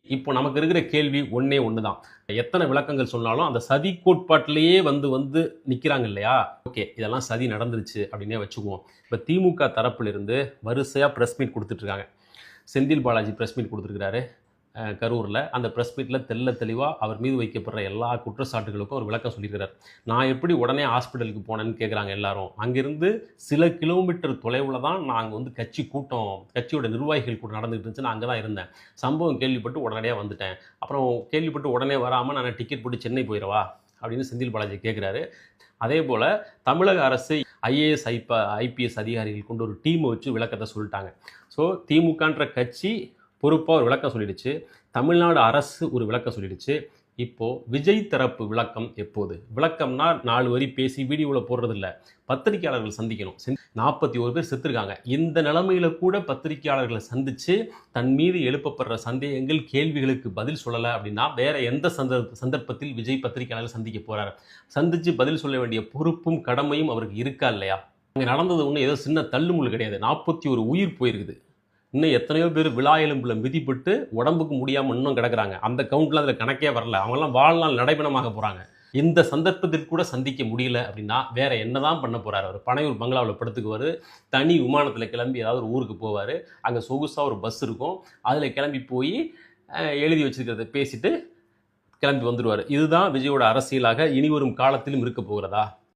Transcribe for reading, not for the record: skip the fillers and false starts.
இப்போ நமக்கு இருக்கிற கேள்வி ஒண்ணே ஒண்ணுதான். எத்தனை விளக்கங்கள் சொன்னாலும் அந்த சதி கோட்பாட்டிலேயே வந்து வந்து நிக்கிறாங்க இல்லையா? ஓகே, இதெல்லாம் சதி நடந்துருச்சு அப்படின்னே வச்சுக்குவோம். இப்ப திமுக தரப்பிலிருந்து வரிசையா பிரஸ் மீட் குடுத்துட்டு இருக்காங்க. செந்தில் பாலாஜி பிரஸ் மீட் குடுத்திருக்கிறாரு. கரூர்ல. அந்த பிரஸ் மீட்ல தெளிவா அவர் மீது வைக்கப்படுற எல்லா குற்றச்சாட்டுகளுக்கும் அவர் விளக்கம் சொல்லியிருக்கிறார். நான் எப்படி உடனே ஹாஸ்பிட்டலுக்கு போனேன்னு கேட்குறாங்க எல்லாரும். அங்கிருந்து சில கிலோமீட்டர் தொலைவுல தான் நாங்க வந்து கட்சி கூட்டம், கட்சியோட நிர்வாகிகள் கூட்டம் நடந்துட்டு இருந்துச்சு. நான் அங்க தான் இருந்தேன். சம்பவம் கேள்விப்பட்டு உடனடியா வந்துட்டேன். அப்புறம் கேள்விப்பட்டு உடனே வராம நான் டிக்கெட் போட்டு சென்னை போயிறவா? அப்படின்னு செந்தில் பாலாஜி கேட்கிறாரு. அதேபோல தமிழக அரசு ஐஏஎஸ், ஐபிஎஸ் அதிகாரிகள் கொண்டு ஒரு டீம் வச்சு விளக்கத்த சொல்லிட்டாங்க. ஸோ திமுகன்ற கட்சி பொறுப்பா ஒரு விளக்கம் சொல்லிடுச்சு. தமிழ்நாடு அரசு ஒரு விளக்கம் சொல்லிடுச்சு. இப்போ விஜய் தரப்பு விளக்கம் எப்போது? விளக்கம்னா 4 வரி பேசி வீடியோல போடுறது இல்ல. பத்திரிகையாளர்கள் சந்திக்கணும். 41 பேர் செத்துருக்காங்க. இந்த நிலைமையில கூட பத்திரிகையாளர்களை சந்திச்சு தன் மீது எழுப்பப்படுற சந்தேகங்கள், கேள்விகளுக்கு பதில் சொல்லல அப்படின்னா வேற எந்த சந்தர்ப்பத்தில் விஜய் பத்திரிகையாளர்கள் சந்திக்க போறாரு? சந்திச்சு பதில் சொல்ல வேண்டிய பொறுப்பும் கடமையும் அவருக்கு இருக்கா இல்லையா? அங்க நடந்தது ஒண்ணு ஏதோ சின்ன தள்ளுமுள்ளு கிடையாது. 41 உயிர் போயிருக்குது. இன்னும் எத்தனையோ பேர் விழா எலும்புல மிதிப்பட்டு உடம்புக்கு முடியாம இன்னும் கிடக்குறாங்க. அந்த கவுண்ட்ல அதுல கணக்கே வரல. அவங்கெல்லாம் வாழ்நாள் நடைபெணமாக போறாங்க. இந்த சந்தர்ப்பத்தில் கூட சந்திக்க முடியல அப்படின்னா வேற என்னதான் பண்ண போறாரு அவர்? பனையூர் பங்களாவில் படுத்துக்குவாரு. தனி விமானத்தில் கிளம்பி ஏதாவது ஒரு ஊருக்கு போவார். அங்கே சொகுசா ஒரு பஸ் இருக்கும். அதில் கிளம்பி போய் எழுதி வச்சிருக்கிறத பேசிட்டு கிளம்பி வந்துடுவார். இதுதான் விஜயோட அரசியலாக இனி வரும் காலத்திலும் இருக்க போகிறதா?